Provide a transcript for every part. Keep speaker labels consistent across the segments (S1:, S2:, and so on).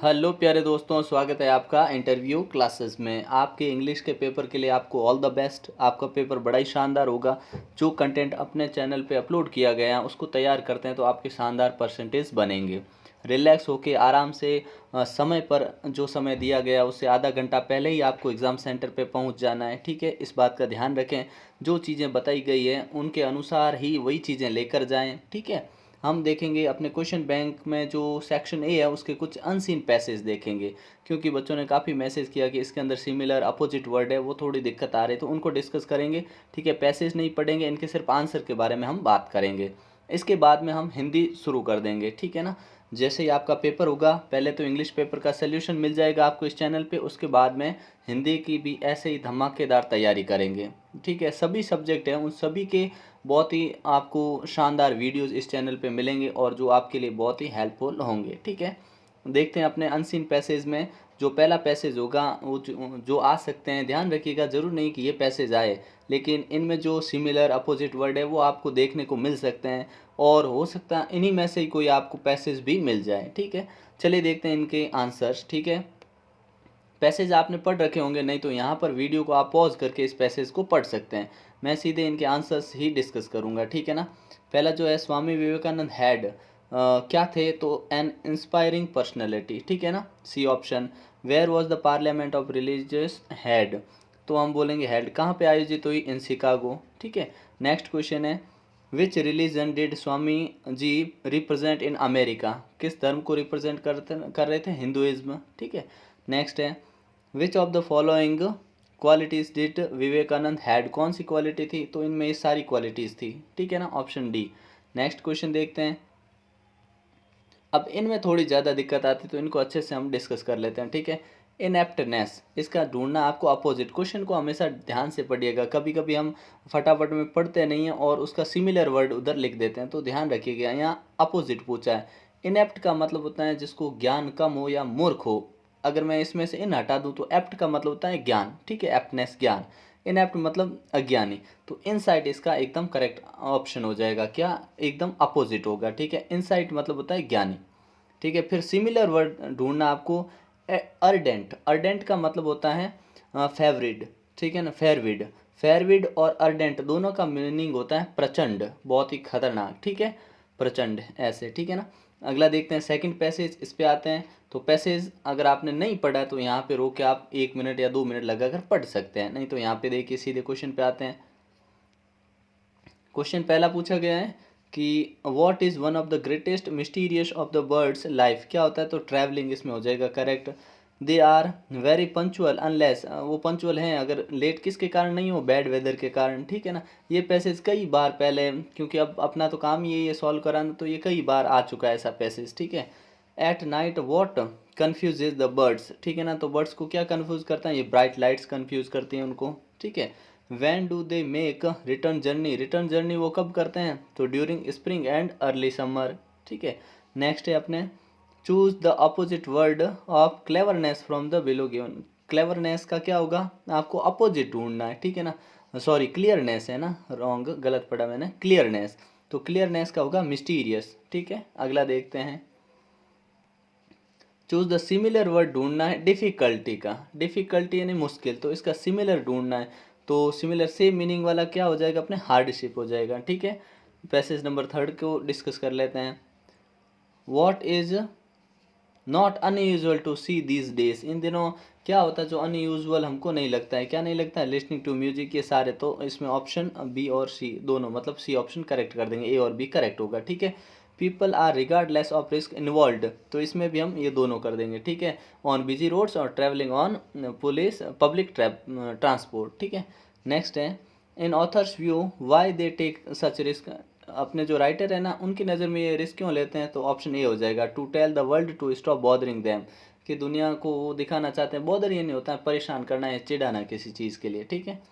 S1: Hello प्यारे दोस्तों, स्वागत है आपका इंटरव्यू क्लासेस में। आपके इंग्लिश के पेपर के लिए आपको ऑल द बेस्ट। आपका पेपर बड़ा ही शानदार होगा। जो कंटेंट अपने चैनल पे अपलोड किया गया है उसको तैयार करते हैं तो आपके शानदार परसेंटेज बनेंगे। रिलैक्स होके आराम से समय पर जो समय दिया गया उससे आधा घंटा पहले ही आपको एग्ज़ाम सेंटर पे पहुंच जाना है। ठीक है, इस बात का ध्यान रखें। जो चीज़ें बताई गई हैं उनके अनुसार ही वही चीज़ें लेकर जाएं। ठीक है, हम देखेंगे अपने क्वेश्चन बैंक में जो सेक्शन ए है उसके कुछ अनसीन पैसेज देखेंगे, क्योंकि बच्चों ने काफ़ी मैसेज किया कि इसके अंदर सिमिलर अपोजिट वर्ड है, वो थोड़ी दिक्कत आ रही है तो उनको डिस्कस करेंगे। ठीक है, पैसेज नहीं पढ़ेंगे, इनके सिर्फ आंसर के बारे में हम बात करेंगे। इसके बाद में हम हिंदी शुरू कर देंगे। ठीक है ना, जैसे ही आपका पेपर होगा पहले तो इंग्लिश पेपर का सल्यूशन मिल जाएगा आपको इस चैनल पे, उसके बाद में हिंदी की भी ऐसे ही धमाकेदार तैयारी करेंगे। ठीक है, सभी सब्जेक्ट हैं उन सभी के बहुत ही आपको शानदार वीडियोस इस चैनल पे मिलेंगे और जो आपके लिए बहुत ही हेल्पफुल होंगे। ठीक है, देखते हैं अपने अनसीन पैसेज में। जो पहला पैसेज होगा वो जो आ सकते हैं, ध्यान रखिएगा, ज़रूर नहीं कि ये पैसेज आए, लेकिन इनमें जो सिमिलर अपोजिट वर्ड है वो आपको देखने को मिल सकते हैं और हो सकता है इन्हीं में से ही कोई आपको पैसेज भी मिल जाए। ठीक है, चलिए देखते हैं इनके आंसर्स। ठीक है, पैसेज आपने पढ़ रखे होंगे, नहीं तो यहाँ पर वीडियो को आप पॉज करके इस पैसेज को पढ़ सकते हैं। मैं सीधे इनके आंसर्स ही डिस्कस करूँगा। ठीक है ना, पहला जो है, स्वामी विवेकानंद हैड क्या थे, तो एन इंस्पायरिंग पर्सनैलिटी। ठीक है ना, C option. Where was the parliament of religious had, तो हम बोलेंगे हैड कहाँ पे आयोजित हुई, इन शिकागो। ठीक है, नेक्स्ट क्वेश्चन है, which religion did Swami ji represent in America, किस धर्म को रिप्रेजेंट कर रहे थे, हिंदुइज्म। ठीक है, नेक्स्ट है, which of the following qualities did Vivekananda had, कौन सी क्वालिटी थी, तो इनमें ये सारी क्वालिटीज़ थी। ठीक है ना, ऑप्शन डी। नेक्स्ट क्वेश्चन देखते हैं। अब इनमें थोड़ी ज़्यादा दिक्कत आती है तो इनको अच्छे से हम डिस्कस कर लेते हैं। ठीक है, इनएप्टनेस, इसका ढूंढना आपको अपोजिट। क्वेश्चन को हमेशा ध्यान से पढ़िएगा, कभी कभी हम फटाफट में पढ़ते नहीं हैं और उसका सिमिलर वर्ड उधर लिख देते हैं, तो ध्यान रखिएगा। यहाँ अपोजिट पूछा है। इनएप्ट का मतलब होता है जिसको ज्ञान कम हो या मूर्ख हो। अगर मैं इसमें से इन हटा दूँ तो एप्ट का मतलब होता है ज्ञान। ठीक है, एप्टनेस ज्ञान, इनएप्ट मतलब अज्ञानी। तो इनसाइट इसका एकदम करेक्ट ऑप्शन हो जाएगा। क्या, एकदम अपोजिट होगा। ठीक है, इनसाइट मतलब होता है ज्ञानी। ठीक है, फिर सिमिलर वर्ड ढूंढना आपको। अर्डेंट, अर्डेंट का मतलब होता है फेवरिड। ठीक है ना, फेरविड। फेरविड और अर्डेंट दोनों का मीनिंग होता है प्रचंड, बहुत ही खतरनाक। ठीक है, प्रचंड ऐसे। ठीक है ना, अगला देखते हैं सेकंड पैसेज, इस पे आते हैं। तो पैसेज अगर आपने नहीं पढ़ा तो यहाँ पे रोक के आप 1 मिनट या 2 मिनट लगाकर पढ़ सकते हैं, नहीं तो यहाँ पे देखिए सीधे क्वेश्चन पे आते हैं। क्वेश्चन पहला पूछा गया है कि what is one of the greatest mysterious of the birds life, क्या होता है, तो ट्रैवलिंग इसमें हो जाएगा correct. They are very punctual unless, वो पंचुअल हैं अगर लेट किसके कारण नहीं हो, बैड वेदर के कारण। ठीक है ना, ये पैसेज कई बार पहले, क्योंकि अब अपना तो काम ही ये सॉल्व कराना, तो ये कई बार आ चुका है ऐसा पैसेज। ठीक है, at night what confuse the birds. ठीक है ना, तो बर्ड्स को क्या कन्फ्यूज करता है, ये ब्राइट लाइट्स कन्फ्यूज करती हैं उनको। ठीक है, when do they make return journey, return journey वो कब करते हैं, तो during spring and early summer. ठीक है, नेक्स्ट है अपने, choose the opposite word of cleverness from the below given. Cleverness का क्या होगा, आपको अपोजिट ढूंढना है। ठीक है ना, सॉरी क्लियरनेस है ना, रॉन्ग, गलत पढ़ा मैंने, क्लियरनेस। तो क्लियरनेस का होगा मिस्टीरियस। ठीक है, अगला देखते हैं। चूज द सिमिलर वर्ड ढूंढना है डिफ़िकल्टी का, डिफ़िकल्टी यानी मुश्किल, तो इसका सिमिलर ढूंढना है। तो सिमिलर सेम मीनिंग वाला क्या हो जाएगा, अपने हार्डशिप हो जाएगा। ठीक है, पैसेज नंबर थर्ड को डिस्कस कर लेते हैं। What is not unusual to see these days, इन दिनों क्या होता है जो अनयूजुअल हमको नहीं लगता है, क्या नहीं लगता है, लिसनिंग टू म्यूजिक, ये सारे। तो इसमें ऑप्शन बी और सी दोनों, मतलब सी ऑप्शन करेक्ट कर देंगे, ए और बी करेक्ट होगा। ठीक है, people are regardless of risk involve, तो इसमें भी हम ये दोनों कर देंगे। ठीक है, ऑन बिजी रोड्स और travelling on police public transport. ठीक है, नेक्स्ट है, in author's view why they take such risk, अपने जो राइटर है ना उनकी नज़र में ये रिस्क क्यों लेते हैं, तो ऑप्शन ए हो जाएगा, to tell the world to stop bothering them, कि दुनिया को वो दिखाना चाहते हैं, बॉदर ये नहीं होता है परेशान करना या चिढ़ाना किसी चीज़ के लिए। ठीक है,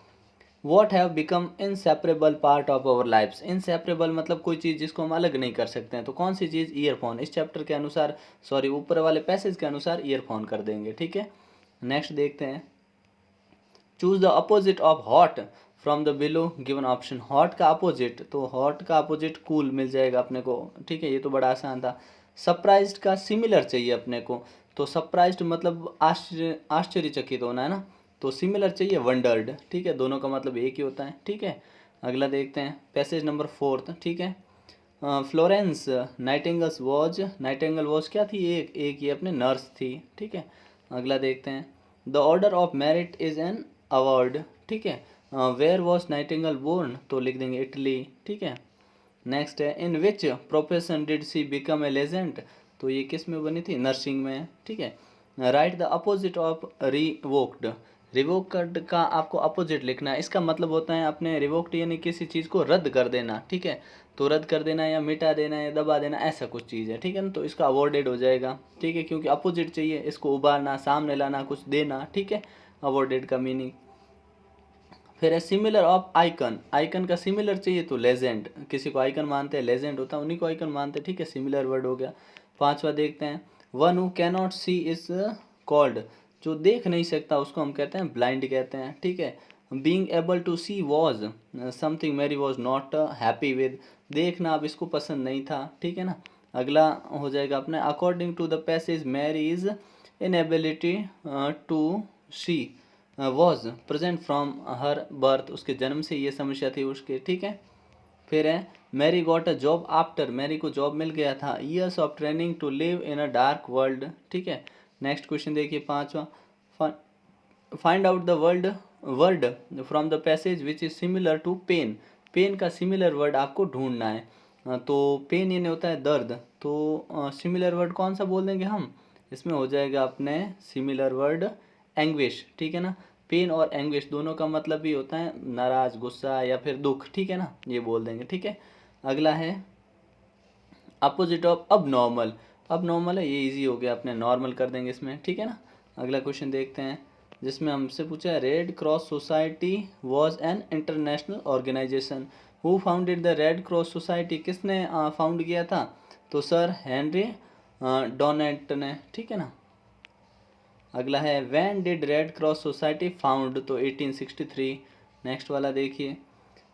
S1: what have become inseparable part of our lifes, inseparable मतलब कोई चीज़ जिसको हम अलग नहीं कर सकते हैं, तो कौन सी चीज़, ईयरफोन। इस चैप्टर के अनुसार, सॉरी ऊपर वाले पैसेज के अनुसार ईयरफोन कर देंगे। ठीक है, नेक्स्ट देखते हैं। Choose the opposite of hot from the below given option, hot का अपोजिट, तो हॉट का अपोजिट कूल मिल जाएगा अपने को। ठीक है, ये तो बड़ा आसान था। सरप्राइज्ड का सिमिलर चाहिए अपने को, तो सरप्राइज्ड मतलब आश्चर्यचकित होना है ना, तो सिमिलर चाहिए वंडर्ड, ठीक है, दोनों का मतलब एक ही होता है, ठीक है। अगला देखते हैं पैसेज नंबर 4, ठीक है। फ्लोरेंस नाइटिंगल वॉज क्या थी, एक ये अपने नर्स थी, ठीक है। अगला देखते हैं the order of merit is an award, ठीक है। वेयर वॉज नाइटिंगल बोर्न, तो लिख देंगे इटली, ठीक है। नेक्स्ट है in which profession did she become a legend, तो ये किस में बनी थी, नर्सिंग में, ठीक है। Right the opposite of revoked, revoked का आपको अपोजिट लिखना है, इसका मतलब होता है अपने रिवोक्ड यानी किसी चीज़ को रद्द कर देना, ठीक है। तो रद्द कर देना या मिटा देना या दबा देना ऐसा कुछ चीज़ है, ठीक है ना, तो इसका अवॉर्डेड हो जाएगा, ठीक है, क्योंकि अपोजिट चाहिए, इसको उबारना, सामने लाना, कुछ देना, ठीक है, अवॉर्डेड का मीनिंग। फिर है सिमिलर ऑफ आइकन, आइकन का सिमिलर चाहिए तो लेजेंड, किसी को आइकन मानते हैं, लेजेंड होता है उन्हीं को आइकन मानते हैं, ठीक है, सिमिलर वर्ड हो गया। 5वां देखते हैं one who cannot see is called, जो देख नहीं सकता उसको हम कहते हैं ब्लाइंड कहते हैं, ठीक है। Being able to see was something Mary was not happy with, देखना अब इसको पसंद नहीं था, ठीक है ना। अगला हो जाएगा अपने according to the passage Mary is inability to see was present from her birth, उसके जन्म से ये समस्या थी उसके, ठीक है। फिर है Mary got a job after, Mary को जॉब मिल गया था, years of training to live in a dark world, ठीक है। नेक्स्ट क्वेश्चन देखिए 5वां, find out the word from the passage which is similar to pain, pain का similar word आपको ढूंढना है। तो पेन यानी होता है दर्द, तो सिमिलर वर्ड कौन सा बोल देंगे हम, इसमें हो जाएगा अपने सिमिलर वर्ड एंग्विश, ठीक है ना। पेन और एंग्विश दोनों का मतलब ही होता है नाराज, गुस्सा या फिर दुख, ठीक है ना, ये बोल देंगे, ठीक है। अगला है अपोजिट ऑफ अब नॉर्मल, अब नॉर्मल है, ये इजी हो गया, अपने नॉर्मल कर देंगे इसमें, ठीक है ना। अगला क्वेश्चन देखते हैं जिसमें हमसे पूछा है Red Cross Society was an international organisation, who founded the Red Cross Society, किसने फाउंड किया था, तो सर हेनरी डोनेट ने, ठीक है ना। अगला है when did Red Cross Society found, तो 1863। नेक्स्ट वाला देखिए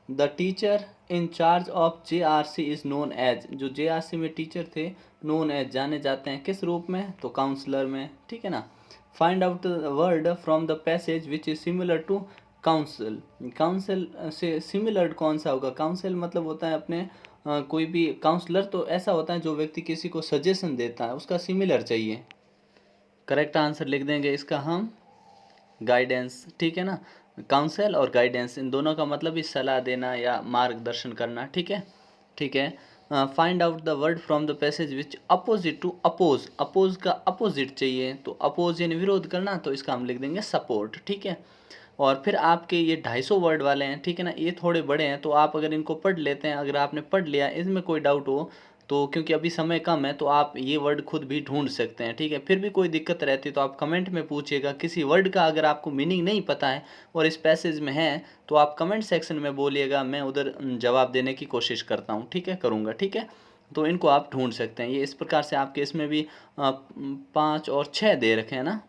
S1: the teacher in charge of JRC is known as, जो JRC में टीचर थे नोन एज जाने जाते हैं किस रूप में, तो काउंसलर में, ठीक है ना। Find out the word from the passage which is similar to council, council से सिमिलर कौन सा होगा, काउंसिल मतलब होता है अपने कोई भी काउंसलर तो ऐसा होता है जो व्यक्ति किसी को सजेशन देता है, उसका सिमिलर चाहिए। करेक्ट आंसर लिख देंगे इसका हम गाइडेंस, ठीक है ना। काउंसिल और गाइडेंस इन दोनों का मतलब ही सलाह देना या मार्गदर्शन करना, ठीक है, ठीक है। Find out the word from the passage which opposite to oppose, oppose का अपोजिट चाहिए, तो अपोज यानी विरोध करना, तो इसका हम लिख देंगे सपोर्ट, ठीक है। और फिर आपके ये 250 वर्ड वाले हैं, ठीक है ना, ये थोड़े बड़े हैं, तो आप अगर इनको पढ़ लेते हैं, अगर आपने पढ़ लिया इसमें कोई डाउट हो तो, क्योंकि अभी समय कम है, तो आप ये वर्ड खुद भी ढूंढ सकते हैं, ठीक है। फिर भी कोई दिक्कत रहती तो आप कमेंट में पूछिएगा, किसी वर्ड का अगर आपको मीनिंग नहीं पता है और इस पैसेज में है तो आप कमेंट सेक्शन में बोलिएगा, मैं उधर जवाब देने की कोशिश करता हूँ, ठीक है, करूँगा, ठीक है। तो इनको आप ढूंढ सकते हैं, ये इस प्रकार से आपके इसमें भी 5 और 6 दे रखे हैं ना,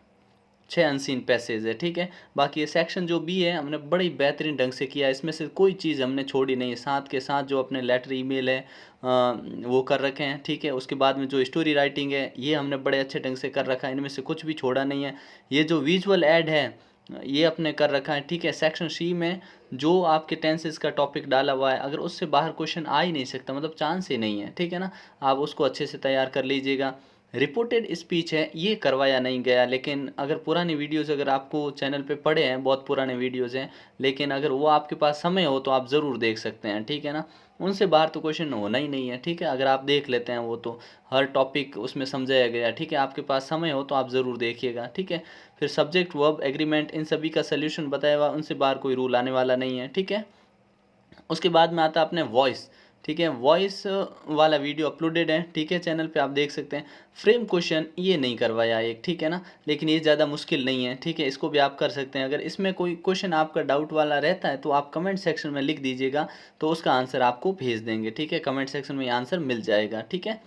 S1: 6 अनसीन पैसेज है, ठीक है। बाकी ये सेक्शन जो बी है हमने बड़ी बेहतरीन ढंग से किया, इसमें से कोई चीज़ हमने छोड़ी नहीं है, साथ के साथ जो अपने लेटर ईमेल है वो कर रखे हैं, ठीक है। उसके बाद में जो स्टोरी राइटिंग है ये हमने बड़े अच्छे ढंग से कर रखा है, इनमें से कुछ भी छोड़ा नहीं है। ये जो विजुअल ऐड है ये अपने कर रखा है, ठीक है। सेक्शन सी में जो आपके टेंसेस का टॉपिक डाला हुआ है, अगर उससे बाहर क्वेश्चन आ ही नहीं सकता, मतलब चांस ही नहीं है, ठीक है ना, आप उसको अच्छे से तैयार कर लीजिएगा। रिपोर्टेड स्पीच है ये करवाया नहीं गया, लेकिन अगर पुरानी वीडियोज़ अगर आपको चैनल पे पड़े हैं, बहुत पुराने वीडियोज़ हैं, लेकिन अगर वो आपके पास समय हो तो आप ज़रूर देख सकते हैं, ठीक है ना। उनसे बाहर तो क्वेश्चन होना ही नहीं है, ठीक है, अगर आप देख लेते हैं वो तो हर टॉपिक उसमें समझाया गया, ठीक है। आपके पास समय हो तो आप ज़रूर देखिएगा, ठीक है। फिर सब्जेक्ट वर्ब एग्रीमेंट इन सभी का सोल्यूशन बताया हुआ, उनसे बाहर कोई रूल आने वाला नहीं है, ठीक है। उसके बाद में आता है अपने वॉइस, ठीक है, वॉइस वाला वीडियो अपलोडेड है, ठीक है, चैनल पे आप देख सकते हैं। फ्रेम क्वेश्चन ये नहीं करवाया एक, ठीक है ना, लेकिन ये ज़्यादा मुश्किल नहीं है, ठीक है, इसको भी आप कर सकते हैं। अगर इसमें कोई क्वेश्चन आपका डाउट वाला रहता है तो आप कमेंट सेक्शन में लिख दीजिएगा, तो उसका आंसर आपको भेज देंगे, ठीक है, कमेंट सेक्शन में आंसर मिल जाएगा, ठीक है।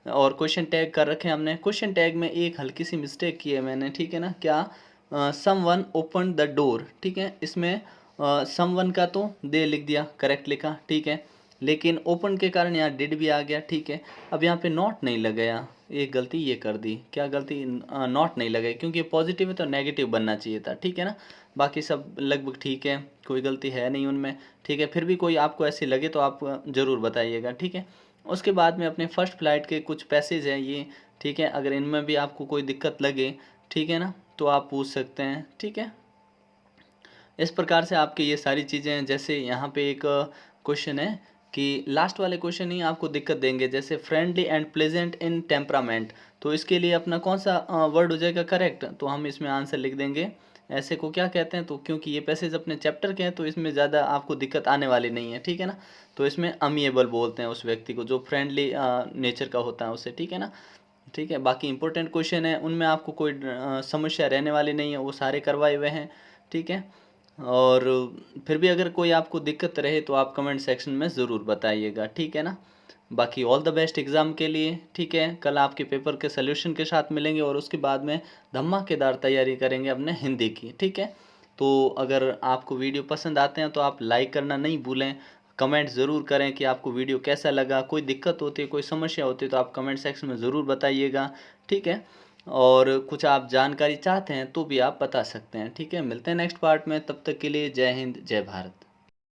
S1: और क्वेश्चन टैग कर रखे हैं हमने, क्वेश्चन टैग में एक हल्की सी मिस्टेक की है मैंने, ठीक है ना, क्या समवन ओपन द डोर, ठीक है, इसमें समवन का तो दे लिख दिया, करेक्ट लिखा, ठीक है। लेकिन ओपन के कारण यहाँ डिड भी आ गया, ठीक है। अब यहाँ पे नॉट नहीं लगाया, एक गलती ये कर दी, क्या गलती, नॉट नहीं लगाई, क्योंकि पॉजिटिव है तो नेगेटिव बनना चाहिए था, ठीक है ना। बाकी सब लगभग ठीक है, कोई गलती है नहीं उनमें, ठीक है। फिर भी कोई आपको ऐसी लगे तो आप ज़रूर बताइएगा, ठीक है। उसके बाद में अपने फर्स्ट फ्लाइट के कुछ पैसेज हैं ये, ठीक है। अगर इनमें भी आपको कोई दिक्कत लगे, ठीक है ना, तो आप पूछ सकते हैं, ठीक है। इस प्रकार से आपकी ये सारी चीज़ें हैं। जैसे यहाँ पे एक क्वेश्चन है कि लास्ट वाले क्वेश्चन ही आपको दिक्कत देंगे, जैसे friendly and pleasant in temperament, तो इसके लिए अपना कौन सा वर्ड हो जाएगा करेक्ट, तो हम इसमें आंसर लिख देंगे ऐसे को क्या कहते हैं। तो क्योंकि ये पैसेज अपने चैप्टर के हैं तो इसमें ज़्यादा आपको दिक्कत आने वाली नहीं है, ठीक है ना। तो इसमें अमिएबल बोलते हैं उस व्यक्ति को जो फ्रेंडली नेचर का होता है उसे, ठीक है ना। ठीक है, बाकी इंपॉर्टेंट क्वेश्चन है उनमें आपको कोई समस्या रहने वाली नहीं है, वो सारे करवाए हुए हैं, ठीक है। और फिर भी अगर कोई आपको दिक्कत रहे तो आप कमेंट सेक्शन में ज़रूर बताइएगा, ठीक है ना। बाकी ऑल द बेस्ट एग्ज़ाम के लिए, ठीक है। कल आपके पेपर के सॉल्यूशन के साथ मिलेंगे और उसके बाद में धमाकेदार तैयारी करेंगे अपने हिंदी की, ठीक है। तो अगर आपको वीडियो पसंद आते हैं तो आप लाइक करना नहीं भूलें, कमेंट ज़रूर करें कि आपको वीडियो कैसा लगा। कोई दिक्कत होती है, कोई समस्या होती है तो आप कमेंट सेक्शन में ज़रूर बताइएगा, ठीक है। और कुछ आप जानकारी चाहते हैं तो भी आप बता सकते हैं, ठीक है। मिलते हैं नेक्स्ट पार्ट में, तब तक के लिए जय हिंद जय भारत।